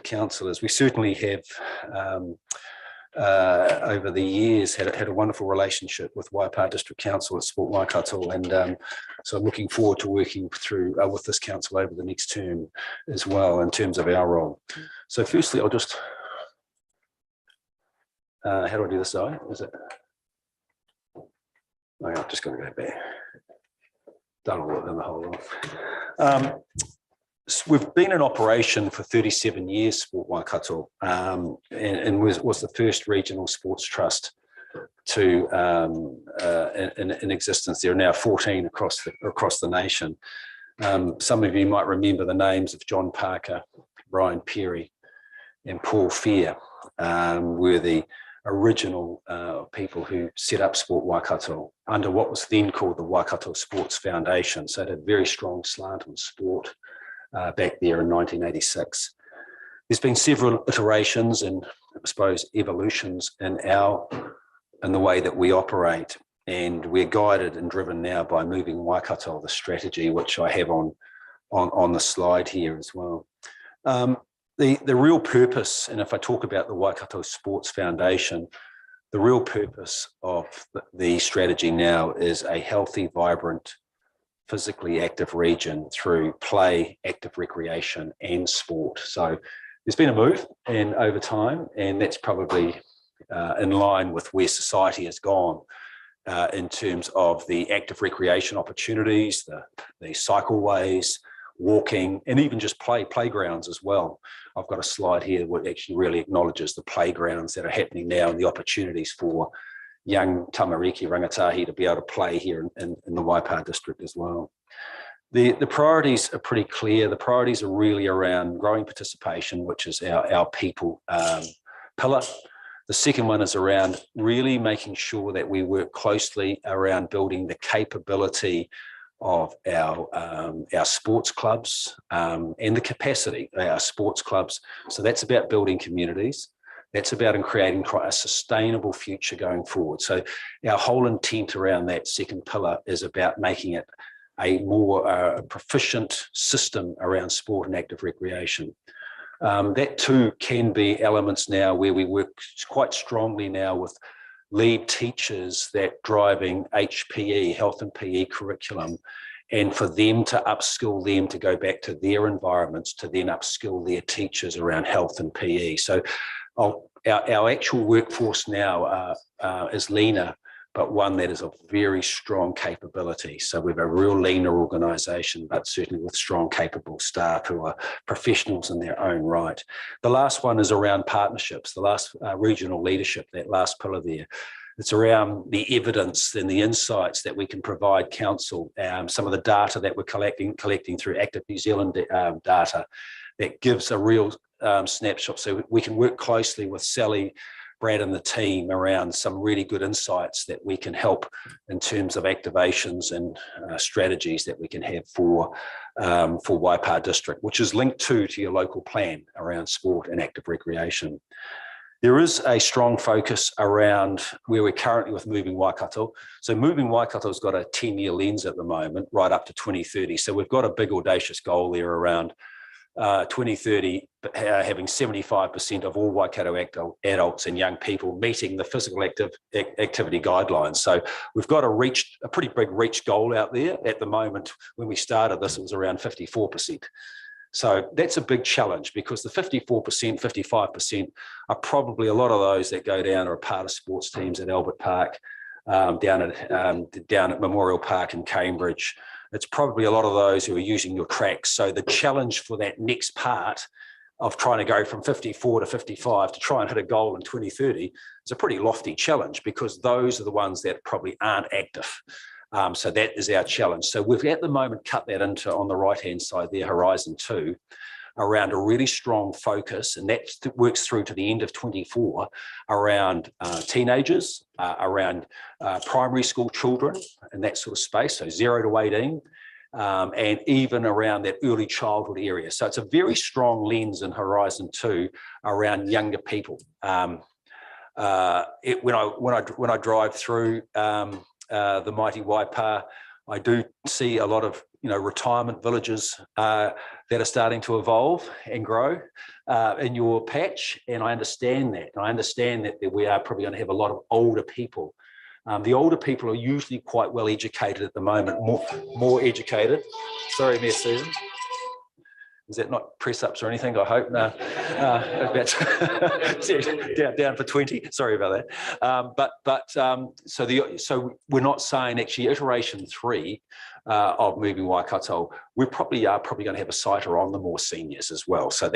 councillors. We certainly have, over the years, had a wonderful relationship with Waipa District Council at Sport Waikato, and so I'm looking forward to working through with this council over the next term as well in terms of our role. So firstly, I'll just, how do I do this side? Is it? Oh, yeah, I'm just going to go back. Done all of it in the whole lot. We've been in operation for 37 years, Sport Waikato, and was the first regional sports trust to in existence. There are now 14 across the nation. Some of you might remember the names of John Parker, Brian Perry, and Paul Fair were the original people who set up Sport Waikato under what was then called the Waikato Sports Foundation. So it had a very strong slant on sport back there in 1986. There's been several iterations and I suppose evolutions in the way that we operate, and we're guided and driven now by Moving Waikato, the strategy which I have on the slide here as well. The real purpose, and if I talk about the Waikato Sports Foundation, the real purpose of the strategy now is a healthy, vibrant, physically active region through play, active recreation and sport. So there's been a move over time, and that's probably in line with where society has gone in terms of the active recreation opportunities, the cycleways, walking, and even just playgrounds as well. I've got a slide here that actually really acknowledges the playgrounds that are happening now and the opportunities for young tamariki rangatahi to be able to play here in the Waipa district as well. The priorities are pretty clear. The priorities are really around growing participation, which is our people pillar. The second one is around really making sure that we work closely around building the capability of our sports clubs and the capacity of our sports clubs. So that's about building communities. That's about creating a sustainable future going forward. So our whole intent around that second pillar is about making it a more proficient system around sport and active recreation. That too can be elements now where we work quite strongly now with lead teachers that driving HPE, health and PE curriculum, and for them to upskill them to go back to their environments to then upskill their teachers around health and PE. So our actual workforce now is leaner, but one that is of very strong capability. So we have a real leaner organisation, but certainly with strong, capable staff who are professionals in their own right. The last one is around partnerships, the last regional leadership, that last pillar there. It's around the evidence and the insights that we can provide council, some of the data that we're collecting through Active New Zealand data that gives a real snapshot. So we can work closely with Sally, Brad and the team around some really good insights that we can help in terms of activations and strategies that we can have for Waipa District, which is linked to your local plan around sport and active recreation. There is a strong focus around where we're currently with Moving Waikato. So Moving Waikato's got a 10-year lens at the moment, right up to 2030. So we've got a big audacious goal there around 2030, having 75% of all Waikato adults and young people meeting the physical activity guidelines. So we've got a pretty big reach goal out there. At the moment, when we started this, it was around 54%. So that's a big challenge because the 54%, 55% are probably a lot of those that go down are a part of sports teams at Albert Park, down at Memorial Park in Cambridge. It's probably a lot of those who are using your tracks. So the challenge for that next part of trying to go from 54 to 55 to try and hit a goal in 2030 is a pretty lofty challenge because those are the ones that probably aren't active. So that is our challenge. So we've at the moment cut that into, on the right-hand side there, Horizon 2, around a really strong focus, and that works through to the end of 24, around teenagers, around primary school children and that sort of space, so 0 to 18, and even around that early childhood area. So it's a very strong lens in Horizon 2 around younger people. When I drive through the mighty Waipa, I do see a lot of retirement villages that are starting to evolve and grow in your patch, and I understand that. And I understand that we are probably going to have a lot of older people. The older people are usually quite well educated at the moment, more educated. Sorry, Mayor Susan. Is that not press ups or anything? I hope. No. That's down for 20. Sorry about that. So we're not saying actually iteration 3 of moving Waikato. We probably are going to have a sighter on the more seniors as well. So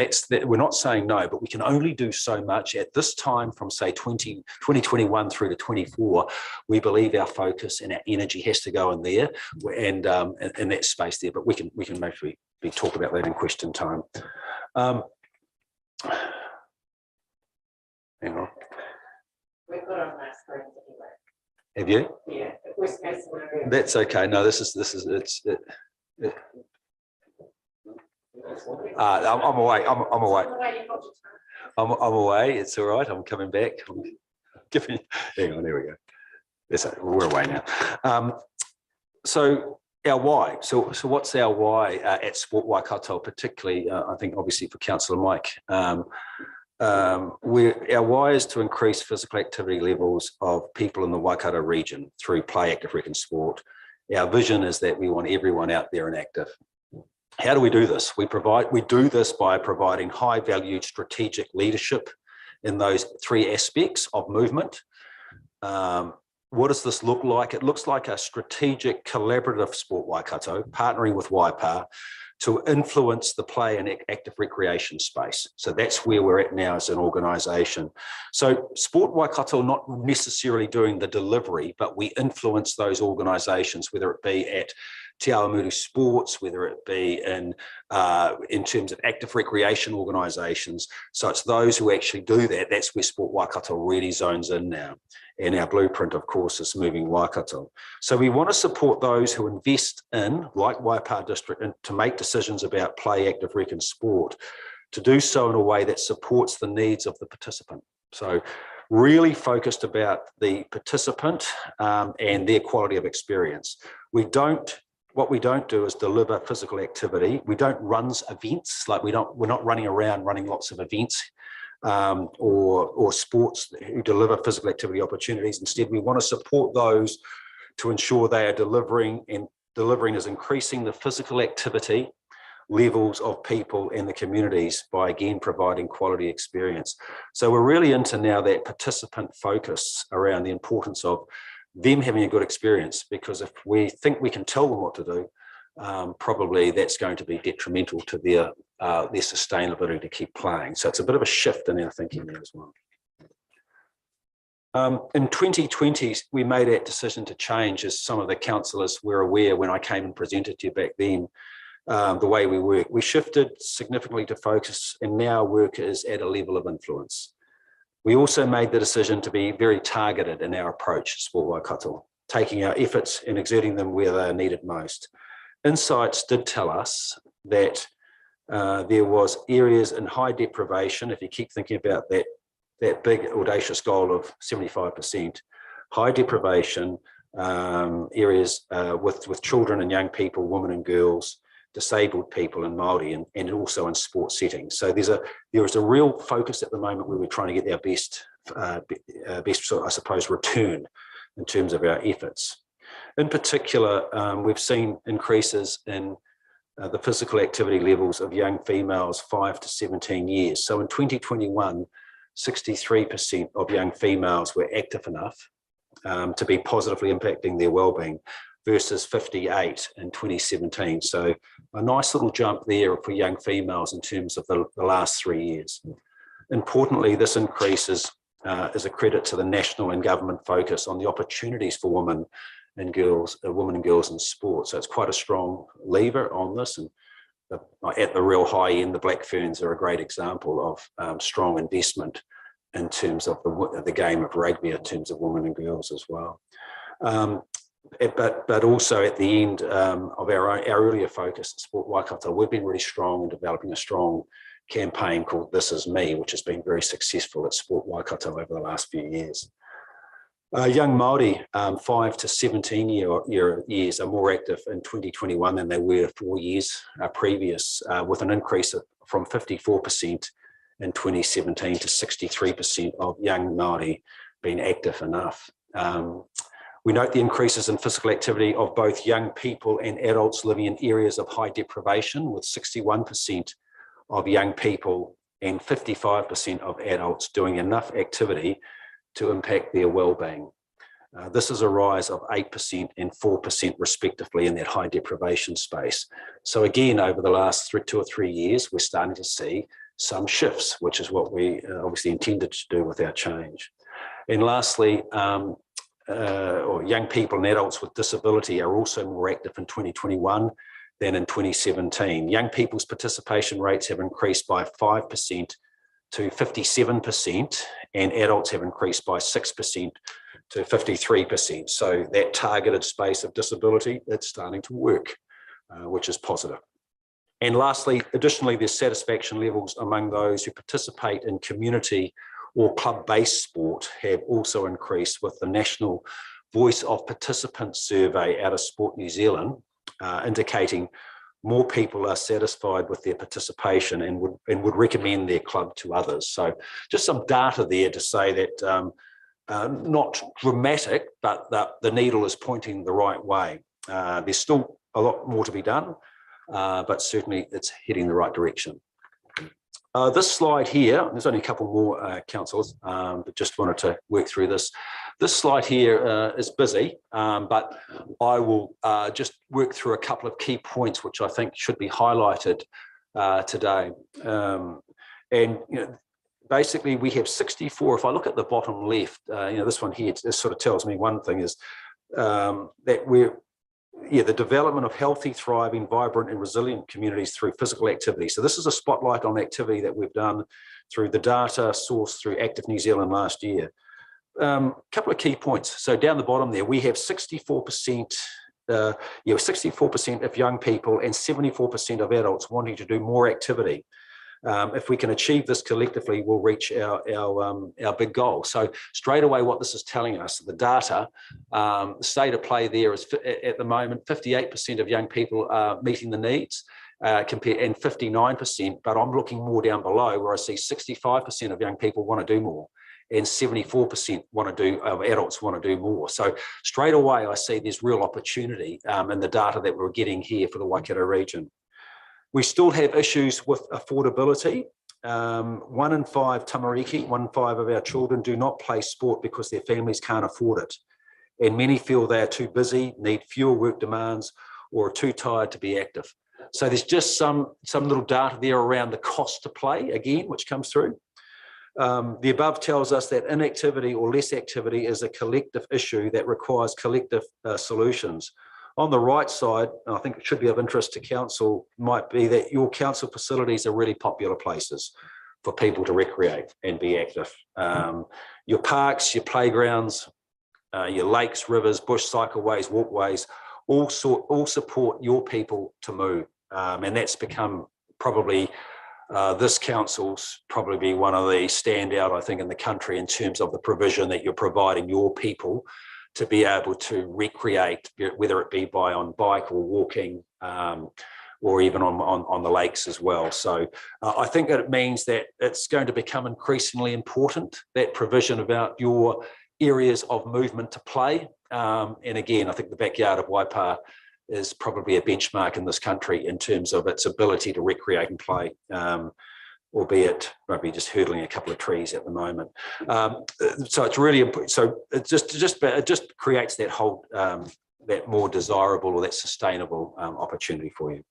we're not saying no, but we can only do so much at this time from say 2021 through to 24. We believe our focus and our energy has to go in there and in that space there. But we can maybe talk about that in question time. Hang on. We've got on that screen anyway. Have you? Yeah. Worst case scenario. That's okay. No, I'm away. I'm away. I'm away. It's all right. I'm coming back. Hang on. There we go. We're away now. So our why. So what's our why at Sport Waikato, particularly? I think obviously for Councillor Mike. Our why is to increase physical activity levels of people in the Waikato region through play, active, rec and sport. Our vision is that we want everyone out there and active. How do we do this? We do this by providing high valued strategic leadership in those 3 aspects of movement. What does this look like? It looks like a strategic collaborative Sport Waikato partnering with Waipa to influence the play and active recreation space. So that's where we're at now as an organisation. So Sport Waikato not necessarily doing the delivery, but we influence those organisations, whether it be at Te Awamutu Sports, whether it be in terms of active recreation organisations. So it's those who actually do that. That's where Sport Waikato really zones in now. And our blueprint, of course, is moving Waikato. So we want to support those who invest in, like Waipa District, and to make decisions about play, active, rec and sport, to do so in a way that supports the needs of the participant. So really focused about the participant and their quality of experience. What we don't do is deliver physical activity. We don't run events, like we're not running around running lots of events or sports who deliver physical activity opportunities. Instead, we want to support those to ensure they are delivering is increasing the physical activity levels of people in the communities by again providing quality experience. So we're really into now that participant focus around the importance of them having a good experience, because if we think we can tell them what to do, probably that's going to be detrimental to their sustainability to keep playing. So it's a bit of a shift in our thinking there as well. In 2020, we made that decision to change, as some of the councillors were aware when I came and presented to you back then, the way we work. We shifted significantly to focus, and now work is at a level of influence. We also made the decision to be very targeted in our approach to Sport Waikato, taking our efforts and exerting them where they are needed most. Insights did tell us that there was areas in high deprivation, if you keep thinking about that big audacious goal of 75%, high deprivation areas with children and young people, women and girls, disabled people and Māori, and also in sports settings. So there is a real focus at the moment where we're trying to get our best, I suppose, return in terms of our efforts. In particular, we've seen increases in the physical activity levels of young females 5 to 17 years. So in 2021, 63% of young females were active enough to be positively impacting their well-being, versus 58 in 2017. So a nice little jump there for young females in terms of the last 3 years. Importantly, this increase is a credit to the national and government focus on the opportunities for women and girls in sport. So it's quite a strong lever on this. And at the real high end, the Black Ferns are a great example of strong investment in terms of the game of rugby, in terms of women and girls as well. But also at the end of our earlier focus at Sport Waikato, we've been really strong in developing a strong campaign called This Is Me, which has been very successful at Sport Waikato over the last few years. Young Māori, 5 to 17 years are more active in 2021 than they were 4 years previous, with an increase from 54% in 2017 to 63% of young Māori being active enough. We note the increases in physical activity of both young people and adults living in areas of high deprivation, with 61% of young people and 55% of adults doing enough activity to impact their well-being. This is a rise of 8% and 4% respectively in that high deprivation space. So again, over the last 2 or 3 years, we're starting to see some shifts, which is what we obviously intended to do with our change. And lastly, young people and adults with disability are also more active in 2021 than in 2017. Young people's participation rates have increased by 5% to 57%, and adults have increased by 6% to 53%. So that targeted space of disability, it's starting to work, which is positive. And lastly, additionally, there's satisfaction levels among those who participate in community or club-based sport have also increased, with the National Voice of Participants survey out of Sport New Zealand indicating more people are satisfied with their participation and would recommend their club to others. So just some data there to say that not dramatic, but the needle is pointing the right way. There's still a lot more to be done, but certainly it's heading the right direction. This slide here, there's only a couple more councillors, but just wanted to work through this. This slide here is busy, but I will just work through a couple of key points which I think should be highlighted today. And basically we have 64, if I look at the bottom left, this one here, this sort of tells me one thing is that the development of healthy, thriving, vibrant and resilient communities through physical activity. So this is a spotlight on activity that we've done through the data sourced through Active New Zealand last year. Couple of key points. So down the bottom there, we have 64%, 64% of young people and 74% of adults wanting to do more activity. If we can achieve this collectively, we'll reach our big goal. So straight away, what this is telling us, the data, the state of play there is at the moment, 58% of young people are meeting the needs, and 59%, but I'm looking more down below where I see 65% of young people want to do more and 74% of adults want to do more. So straight away, I see there's real opportunity in the data that we're getting here for the Waikato region. We still have issues with affordability. 1 in 5 tamariki, 1 in 5 of our children do not play sport because their families can't afford it. And many feel they are too busy, need fewer work demands, or are too tired to be active. So there's just some little data there around the cost to play, again, which comes through. The above tells us that inactivity or less activity is a collective issue that requires collective solutions. On the right side, and I think it should be of interest to council, might be that your council facilities are really popular places for people to recreate and be active. Your parks, your playgrounds, your lakes, rivers, bush cycleways, walkways, all support your people to move. And that's become probably, this council's probably one of the standout, I think, in the country in terms of the provision that you're providing your people to be able to recreate, whether it be on bike or walking, or even on the lakes as well. So I think that it means that it's going to become increasingly important, that provision about your areas of movement to play. And again, I think the backyard of Waipa is probably a benchmark in this country in terms of its ability to recreate and play. Albeit maybe just hurdling a couple of trees at the moment. So it's really important. So it just creates that whole, that more desirable or that sustainable opportunity for you.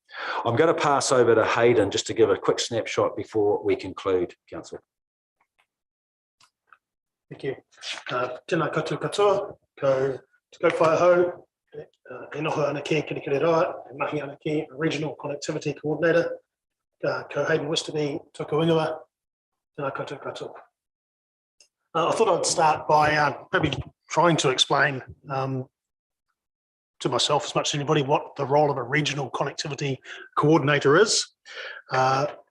I'm going to pass over to Hayden just to give a quick snapshot before we conclude, Council. Thank you. Tēnā koutou katoa, ko whaia hau, e noho ana ki kiri rai, e mahi ana ki Regional Connectivity Coordinator, ko Hayden Westerby, toko ingoa, tēnā koutou katoa. I thought I'd start by maybe trying to explain to myself as much as anybody what the role of a Regional Connectivity Coordinator is.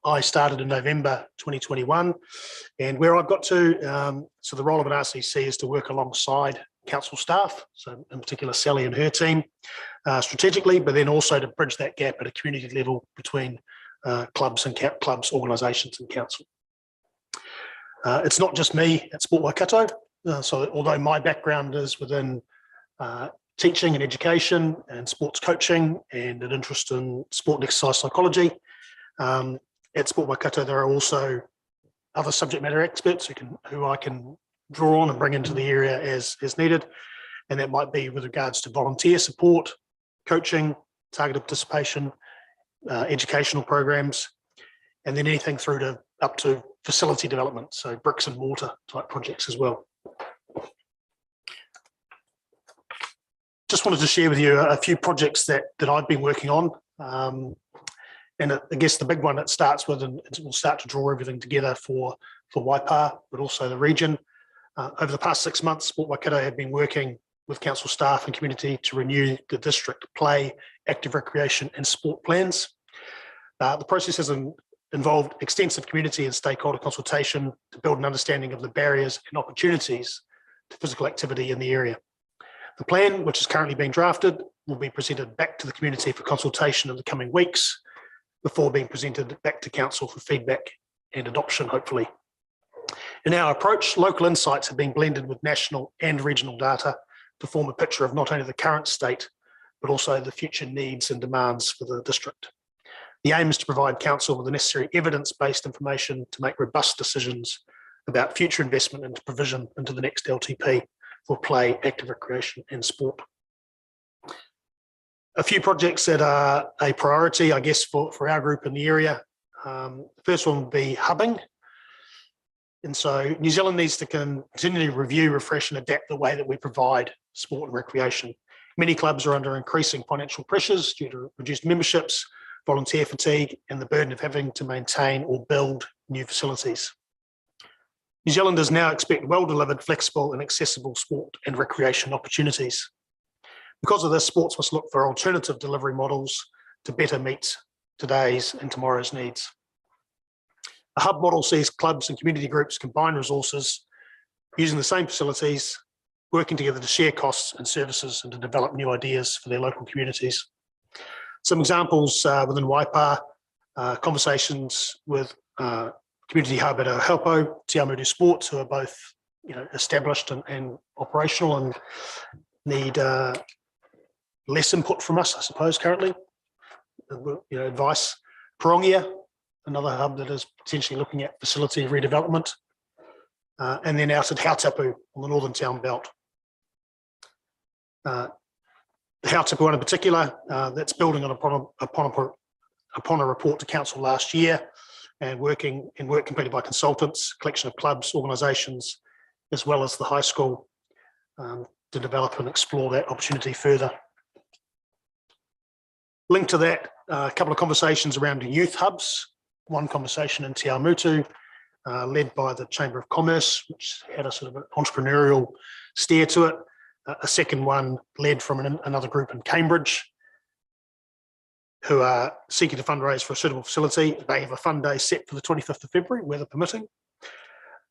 I started in November 2021, and where I've got to, so the role of an RCC is to work alongside council staff, so in particular Sally and her team, strategically, but then also to bridge that gap at a community level between clubs, organisations and council. It's not just me at Sport Waikato. So although my background is within teaching and education and sports coaching and an interest in sport and exercise psychology, at Sport Waikato there are also other subject matter experts who I can draw on and bring into the area as needed. And that might be with regards to volunteer support, coaching, targeted participation, educational programs, and then anything through to up to facility development, so bricks and mortar type projects as well. Just wanted to share with you a few projects that I've been working on. And I guess the big one it starts with, and it will start to draw everything together for Waipa, but also the region. Over the past 6 months, Sport Waikato have been working with council staff and community to renew the district play, active recreation and sport plans. The process has involved extensive community and stakeholder consultation to build an understanding of the barriers and opportunities to physical activity in the area. The plan, which is currently being drafted, will be presented back to the community for consultation in the coming weeks before being presented back to council for feedback and adoption, hopefully. In our approach, local insights have been blended with national and regional data to form a picture of not only the current state, but also the future needs and demands for the district. The aim is to provide council with the necessary evidence-based information to make robust decisions about future investment and provision into the next LTP for play, active recreation and sport. A few projects that are a priority, I guess, for our group in the area. The first one would be hubbing. And so New Zealand needs to continually review, refresh and adapt the way that we provide sport and recreation. Many clubs are under increasing financial pressures due to reduced memberships, volunteer fatigue and the burden of having to maintain or build new facilities. New Zealanders now expect well-delivered, flexible and accessible sport and recreation opportunities. Because of this, sports must look for alternative delivery models to better meet today's and tomorrow's needs. A hub model sees clubs and community groups combine resources using the same facilities, working together to share costs and services and to develop new ideas for their local communities. Some examples within Waipa, conversations with Community Hub at Helpo, Te Amutu Sports, who are both established and operational and need less input from us, I suppose, currently. Advice. Parongia, another hub that is potentially looking at facility redevelopment. And then out at Hautapu on the Northern Town Belt. The Hautapu one in particular, that's building upon a report to council last year and work completed by consultants, collection of clubs, organisations, as well as the high school to develop and explore that opportunity further. Linked to that, a couple of conversations around the youth hubs. One conversation in Te Amutu, led by the Chamber of Commerce, which had a sort of an entrepreneurial steer to it. A second one led from another group in Cambridge, who are seeking to fundraise for a suitable facility. They have a fund day set for the 25th of February, weather permitting.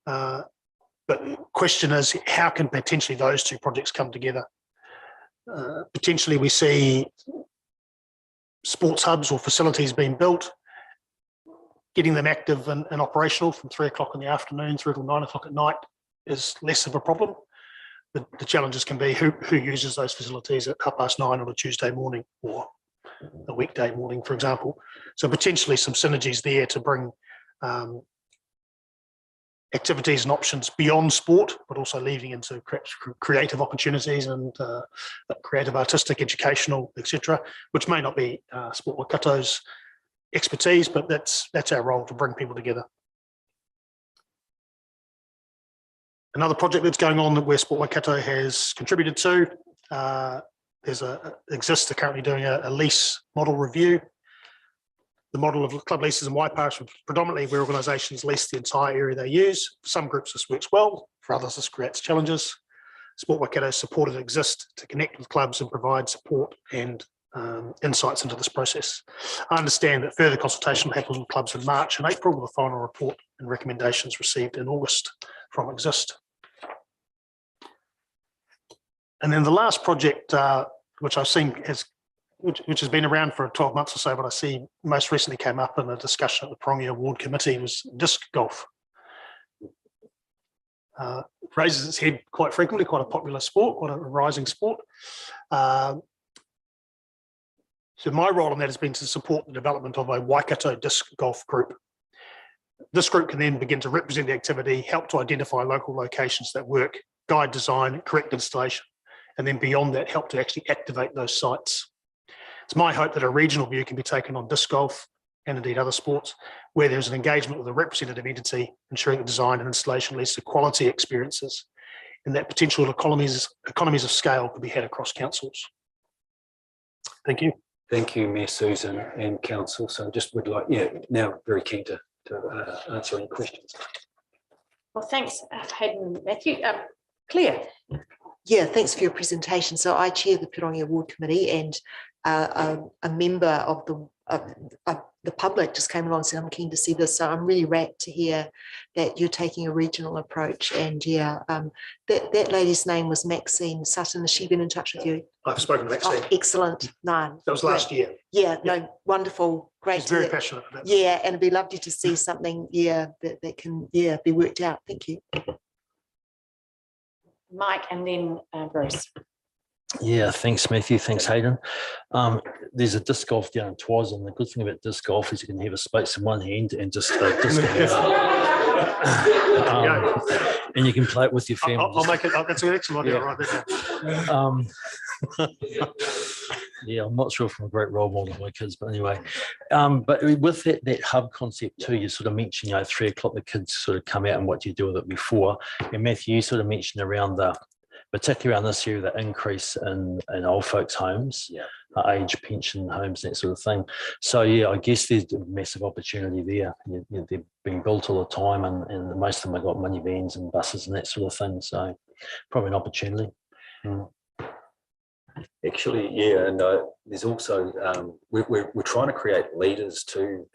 But the question is, how can potentially those two projects come together? Potentially we see sports hubs or facilities being built, getting them active and operational from 3 o'clock in the afternoon through till 9 o'clock at night is less of a problem. The challenges can be who uses those facilities at 9:30 on a Tuesday morning or a weekday morning, for example. So potentially some synergies there to bring activities and options beyond sport, but also leading into creative opportunities and creative, artistic, educational, etc., which may not be Sport Waikato's expertise, but that's our role, to bring people together. Another project that's going on that where Sport Waikato has contributed to, Exist are currently doing a lease model review. The model of club leases in Waipa is predominantly where organisations lease the entire area they use. For some groups this works well, for others this creates challenges. Sport Waikato supported Exist to connect with clubs and provide support and insights into this process. I understand that further consultation will happen with clubs in March and April, with a final report and recommendations received in August from Exist. And then the last project, which I've seen which has been around for 12 months or so, but I see most recently came up in a discussion at the Pirongia Ward Committee, was disc golf. Raises its head quite frequently, quite a popular sport, quite a rising sport. So my role in that has been to support the development of a Waikato disc golf group. This group can then begin to represent the activity, help to identify local locations that work, guide design, correct installation, and then beyond that, help to actually activate those sites. It's my hope that a regional view can be taken on disc golf and indeed other sports, where there's an engagement with a representative entity, ensuring that design and installation leads to quality experiences, and that potential economies of scale could be had across councils. Thank you. Thank you, Mayor Susan and Council. So just would like, now very keen to answer any questions. Well, thanks, Hayden and Matthew. Claire. Yeah, thanks for your presentation. So I chair the Pirongia Ward Committee, and a member of the public just came along and said, I'm keen to see this. So I'm really rapt to hear that you're taking a regional approach. And that lady's name was Maxine Sutton. Has she been in touch with you? I've spoken to Maxine. Oh, excellent. No, That was last year. Yeah, no, wonderful. Great. She's very passionate about it. Yeah, and it'd be lovely to see something, that can, be worked out. Thank you. Mike and then Bruce. Yeah, thanks, Matthew. Thanks, Hayden. There's a disc golf down in Twas, and the good thing about disc golf is you can have a space in one hand and just disc and you can play it with your family. I'll make it. That's an excellent idea. Right there. Yeah, I'm not sure if I'm a great role model for my kids, but anyway. But with that hub concept too, you sort of mentioned, 3 o'clock the kids sort of come out and what do you do with it before. And Matthew, you sort of mentioned around particularly around this year, the increase in old folks' homes, age pension homes, that sort of thing. So yeah, I guess there's a massive opportunity there. They're being built all the time, and most of them have got minivans and buses and that sort of thing. So probably an opportunity. Actually, yeah, and there's also we're trying to create leaders too.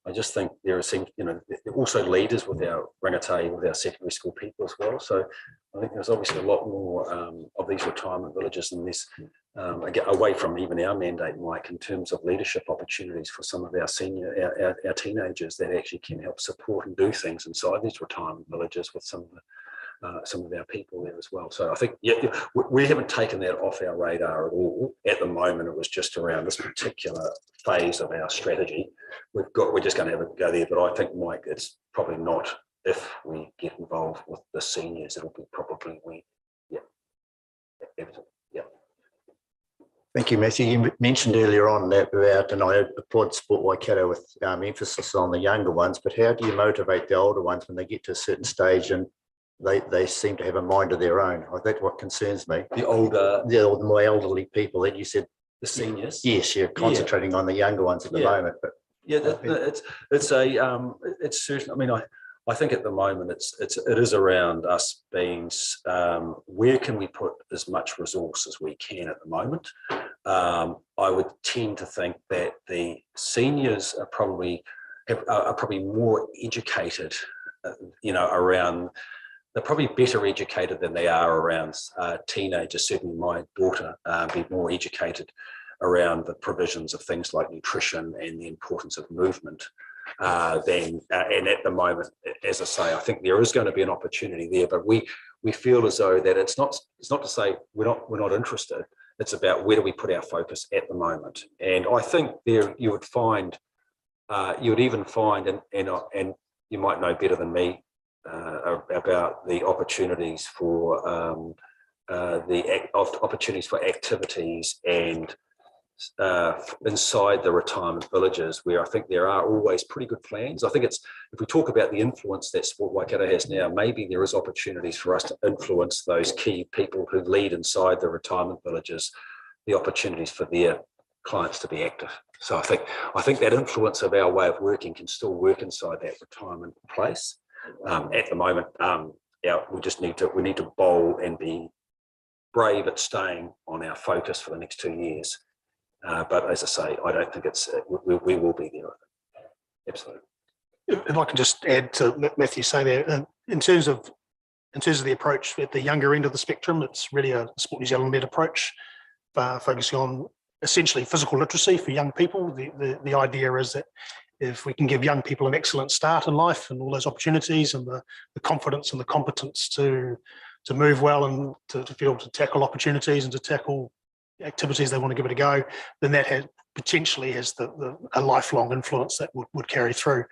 I just think there are also leaders with our rangatahi, with our secondary school people as well. So I think there's obviously a lot more of these retirement villages and this away from even our mandate, Mike, in terms of leadership opportunities for some of our senior, our teenagers that actually can help support and do things inside these retirement villages with some of our people there as well. So I think we haven't taken that off our radar at all. At the moment, it was just around this particular phase of our strategy. We're just going to have a go there. But I think, Mike, it's probably not if we get involved with the seniors. It'll be probably Thank you, Matthew. You mentioned earlier on that about, and I applaud Sport Waikato with emphasis on the younger ones, but how do you motivate the older ones when they get to a certain stage and they seem to have a mind of their own? That's what concerns me. The more elderly people that you said. The seniors. Yes, you're concentrating on the younger ones at the moment. But it's certain. I mean, I think at the moment it is around us being where can we put as much resource as we can at the moment. I would tend to think that the seniors are probably more educated, around. They're probably better educated than they are around teenagers. Certainly my daughter be more educated around the provisions of things like nutrition and the importance of movement and at the moment, as I say, I think there is going to be an opportunity there, but we feel as though that it's not to say we're not interested. It's about where do we put our focus at the moment. And I think there you would even find, and you might know better than me, about the opportunities for opportunities for activities and inside the retirement villages, where I think there are always pretty good plans. I think if we talk about the influence that Sport Waikato has now, maybe there is opportunities for us to influence those key people who lead inside the retirement villages, the opportunities for their clients to be active. So I think that influence of our way of working can still work inside that retirement place. At the moment, we need to bowl and be brave at staying on our focus for the next 2 years. But as I say, I don't think we will be there. Absolutely. If I can just add to Matthew saying there, in terms of in terms of the approach at the younger end of the spectrum, it's really a Sport New Zealand-led approach, focusing on essentially physical literacy for young people. The idea is that if we can give young people an excellent start in life and all those opportunities and the confidence and the competence to move well and to be able to tackle opportunities and to tackle activities they want to give it a go, then that potentially has a lifelong influence that would carry through.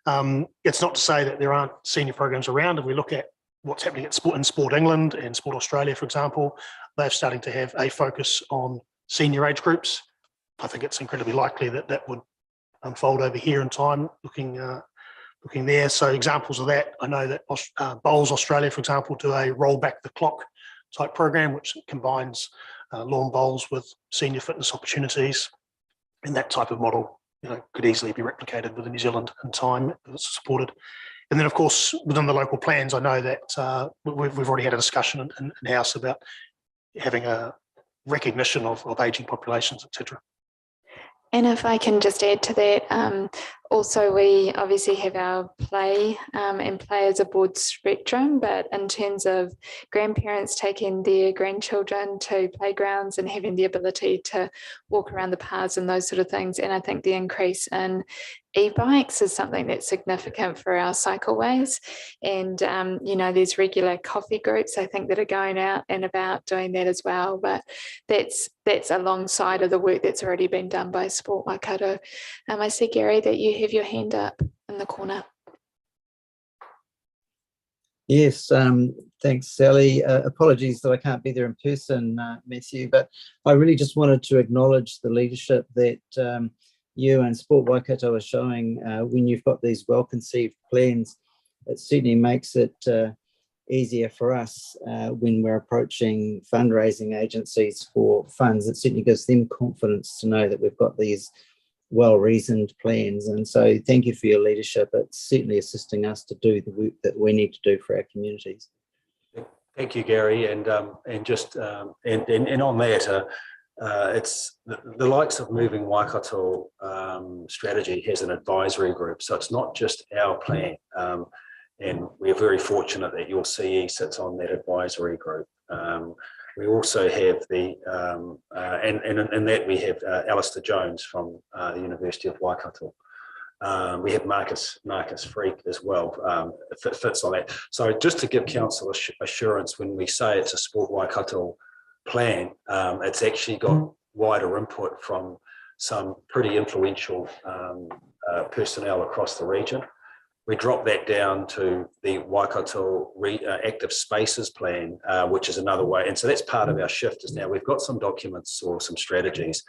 It's not to say that there aren't senior programs around. If we look at what's happening in Sport England and Sport Australia, for example, they're starting to have a focus on senior age groups. I think it's incredibly likely that would unfold over here in time, looking there. So examples of that, I know that Bowls Australia, for example, do a roll back the clock type program, which combines lawn bowls with senior fitness opportunities. And that type of model, could easily be replicated within New Zealand in time if it's supported. And then, of course, within the local plans, I know that we've already had a discussion in-house about having a recognition of ageing populations, etc. And if I can just add to that, also we obviously have our play and play as a broad spectrum, but in terms of grandparents taking their grandchildren to playgrounds and having the ability to walk around the paths and those sort of things. And I think the increase in e-bikes is something that's significant for our cycleways. And, there's regular coffee groups, I think, that are going out and about doing that as well. But that's alongside of the work that's already been done by Sport Waikato. I see, Gary, that you have your hand up in the corner. Yes, thanks, Sally. Apologies that I can't be there in person, Matthew, but I really just wanted to acknowledge the leadership that you and Sport Waikato are showing when you've got these well-conceived plans. It certainly makes it easier for us when we're approaching fundraising agencies for funds. It certainly gives them confidence to know that we've got these well-reasoned plans. And so thank you for your leadership. It's certainly assisting us to do the work that we need to do for our communities. Thank you, Gary. And on that, it's the likes of Moving Waikato strategy has an advisory group. So it's not just our plan. And we're very fortunate that your CE sits on that advisory group. We also have and that we have Alistair Jones from the University of Waikato. We have Marcus Freak as well, fits on that. So just to give council assurance, when we say it's a Sport Waikato plan, it's actually got wider input from some pretty influential personnel across the region. We drop that down to the Waikato Active Spaces Plan, which is another way. And so that's part of our shift is now we've got some documents or some strategies,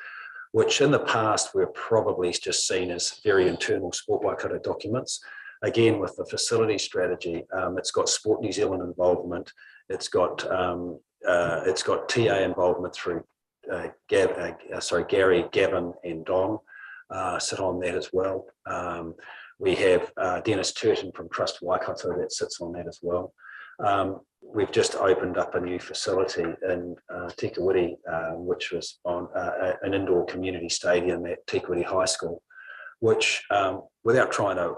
which in the past were probably just seen as very internal Sport Waikato documents. Again, with the facility strategy, it's got Sport New Zealand involvement. It's got TA involvement through Gary, Gavin and Don sit on that as well. We have Dennis Turton from Trust Waikato that sits on that as well. We've just opened up a new facility in Tikawiti, which was on an indoor community stadium at Tikawiti High School, which, without trying to,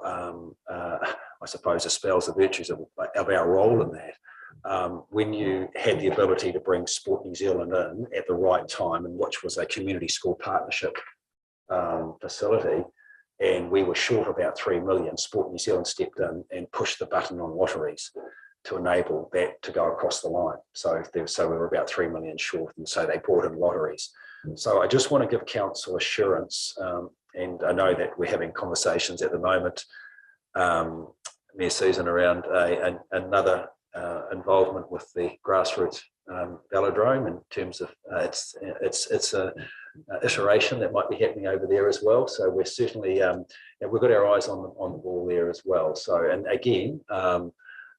I suppose, espouse the virtues of our role in that, when you had the ability to bring Sport New Zealand in at the right time, and which was a community school partnership facility, and we were short about 3 million, Sport New Zealand stepped in and pushed the button on lotteries to enable that to go across the line. So we were about 3 million short, and so they brought in lotteries. So I just want to give council assurance, and I know that we're having conversations at the moment, Mayor Susan, around another involvement with the grassroots velodrome in terms of it's a iteration that might be happening over there as well. So we're certainly we've got our eyes on the ball there as well. So, and again,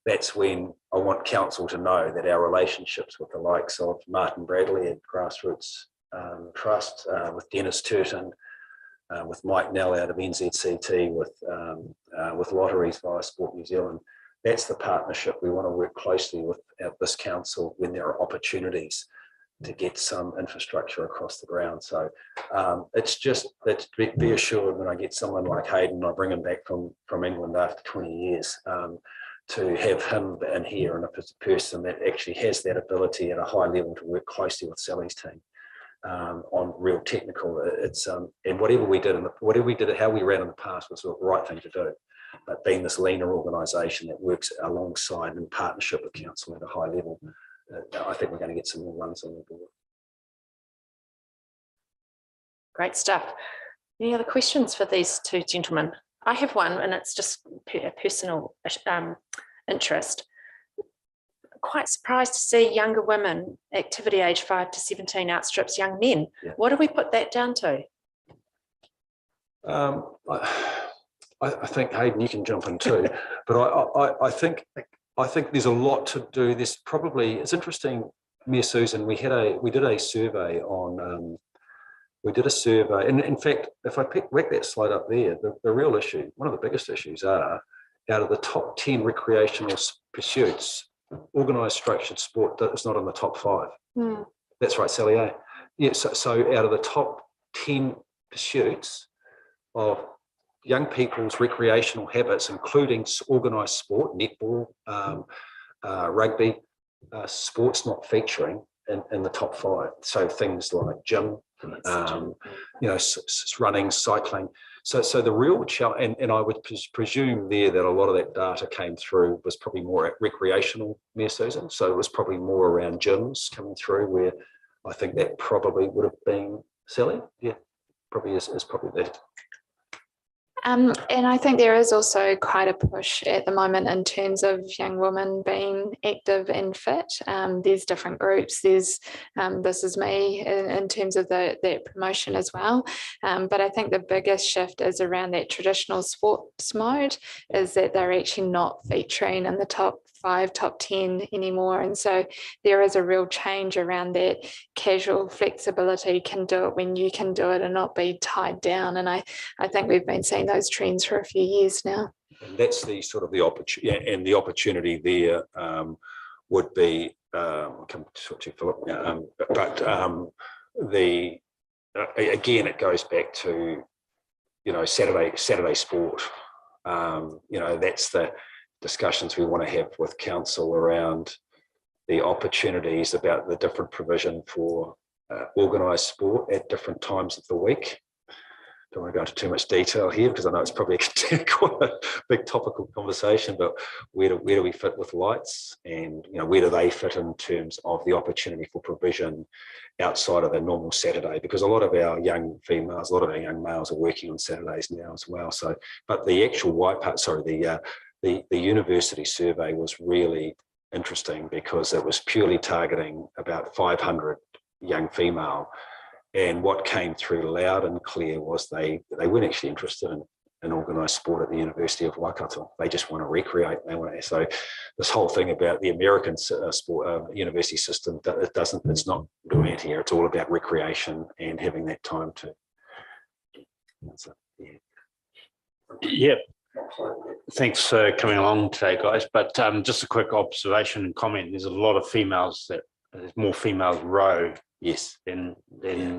that's when I want council to know that our relationships with the likes of Martin Bradley at Grassroots Trust, with Dennis Turton, with Mike Nell out of NZCT, with lotteries via Sport New Zealand, that's the partnership we want to work closely with at this council when there are opportunities to get some infrastructure across the ground. So it's just, be assured when I get someone like Hayden, I bring him back from England after 20 years, to have him in here and a person that actually has that ability at a high level to work closely with Sally's team on real technical. It's and whatever we did how we ran in the past was the right thing to do. But being this leaner organisation that works alongside and in partnership with council at a high level, I think we're going to get some more runs on the board. Great stuff. Any other questions for these two gentlemen? I have one, and it's just a personal interest. Quite surprised to see younger women, activity age 5 to 17, outstrips young men. Yeah. What do we put that down to? I think Hayden, you can jump in too, but I think there's a lot to do. There's probably, it's interesting, me and Susan, we did a survey on. We did a survey, and in fact, if I whack that slide up there, the real issue, one of the biggest issues are, out of the top 10 recreational pursuits, organised structured sport is not in the top 5. Mm. That's right, Sally. Eh? Yeah. So out of the top 10 pursuits of young people's recreational habits, including organised sport, netball, rugby, sports not featuring in the top 5. So things like gym, running, cycling. So the real challenge, and I would presume there that a lot of that data came through was probably more at recreational, Mayor Susan. So it was probably more around gyms coming through, where I think that probably would have been Sally. Yeah, probably is probably that. And I think there is also quite a push at the moment in terms of young women being active and fit. There's different groups. There's This Is Me in terms of that promotion as well. But I think the biggest shift is around that traditional sports mode, is that they're actually not featuring in the top 5, top 10 anymore. And so there is a real change around that. Casual flexibility, can do it when you can do it and not be tied down. And I think we've been seeing those trends for a few years now. And that's the sort of the opportunity, and the opportunity there would be, I'll come to Philip, again, it goes back to, Saturday sport. That's the discussions we want to have with council around the opportunities about the different provision for organised sport at different times of the week. Don't want to go into too much detail here because I know it's probably quite a big topical conversation, but where do we fit with lights, and where do they fit in terms of the opportunity for provision outside of a normal Saturday? Because a lot of our young females, a lot of our young males are working on Saturdays now as well. So, but the actual the university survey was really interesting because it was purely targeting about 500 young female. And what came through loud and clear was they weren't actually interested in organised sport at the University of Waikato. They just want to recreate. So this whole thing about the American sport university system, it's not doing it here. It's all about recreation and having that time to. That's it. Yeah. Thanks for coming along today, guys. But just a quick observation and comment. There's a lot of females there's more females row, yes, than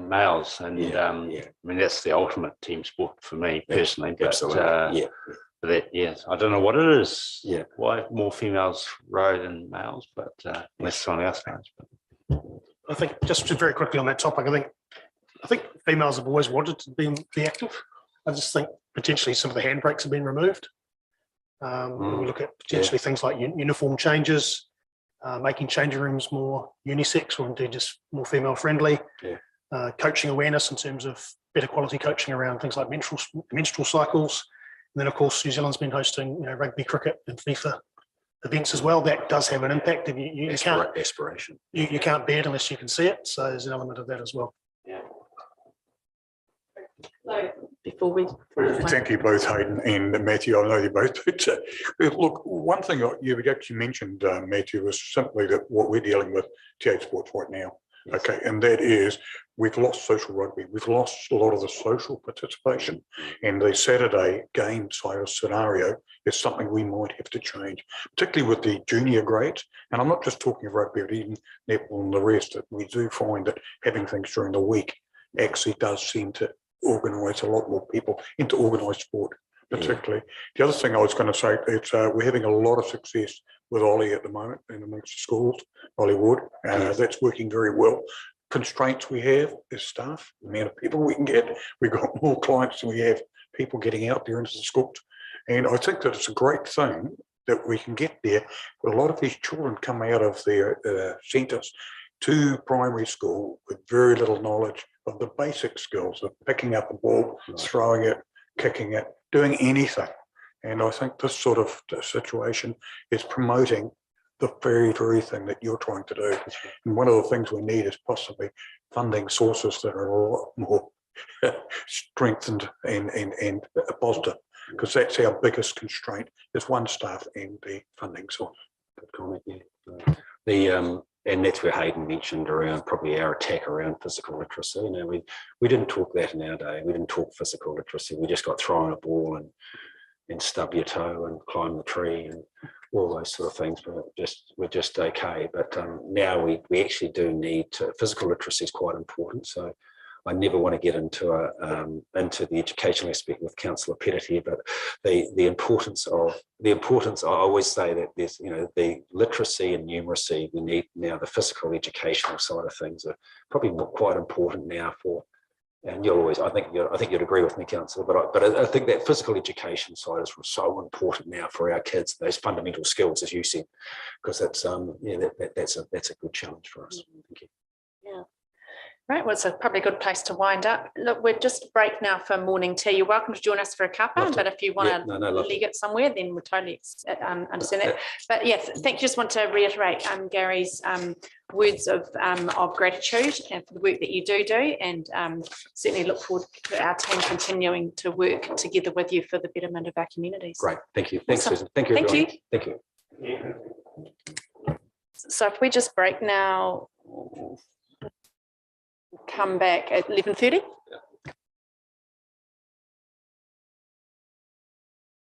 males, and I mean that's the ultimate team sport for me personally. But, absolutely, I don't know what it is. Yeah, why more females row than males, but unless someone else knows. I think just very quickly on that topic, I think females have always wanted to be active. I just think potentially some of the handbrakes have been removed. When we look at potentially things like uniform changes, making changing rooms more unisex or indeed just more female friendly, coaching awareness in terms of better quality coaching around things like menstrual cycles. And then of course, New Zealand's been hosting rugby, cricket and FIFA events as well. That does have an impact. And you can't aspiration. You can't bear it unless you can see it. So there's an element of that as well. Yeah. So before we thank you both, Hayden and Matthew. I know you both did. Look, one thing you actually mentioned, Matthew, was simply that what we're dealing with TH Sports right now. Yes. Okay, and that is we've lost social rugby. We've lost a lot of the social participation, and the Saturday game scenario is something we might have to change, particularly with the junior grades. And I'm not just talking of rugby, but even netball and the rest. That we do find that having things during the week actually does seem to organise a lot more people into organised sport particularly. The other thing I was going to say is we're having a lot of success with Ollie at the moment in amongst the schools, Ollie Wood. That's working very well. Constraints we have is staff, the amount of people we can get. We've got more clients than we have people getting out there into the schools. And I think that it's a great thing that we can get there. A lot of these children come out of their centres to primary school with very little knowledge of the basic skills of picking up a ball, throwing it, kicking it, doing anything. And I think this sort of situation is promoting the very, very thing that you're trying to do. And one of the things we need is possibly funding sources that are a lot more strengthened and positive, because that's our biggest constraint is one, staff and the funding source. Good comment, yeah. And that's where Hayden mentioned around probably our attack around physical literacy. You know, we didn't talk that in our day. We didn't talk physical literacy. We just got thrown a ball and stub your toe and climb the tree and all those sort of things. But we're just okay. But now we actually do need to. Physical literacy is quite important. So I never want to get into the educational aspect with Councillor Pettit here, but the importance. I always say that there's, you know, the literacy and numeracy we need now. The physical educational side of things are probably quite important now for. And you'll always, I think you'd agree with me, Councillor, but I think that physical education side is so important now for our kids. Those fundamental skills, as you said, because that's that's a good challenge for us. Thank you. Yeah. Right, well, it's probably a good place to wind up. Look, we're just break now for morning tea. You're welcome to join us for a cuppa, but if you want to leave it somewhere, then we'll totally understand that. But yeah, thank you. Just want to reiterate Gary's words of gratitude and for the work that you do, and certainly look forward to our team continuing to work together with you for the betterment of our communities. Great, thank you. Thanks, Awesome. Susan. Thank you, everyone. Thank you. So if we just break now, come back at 11:30.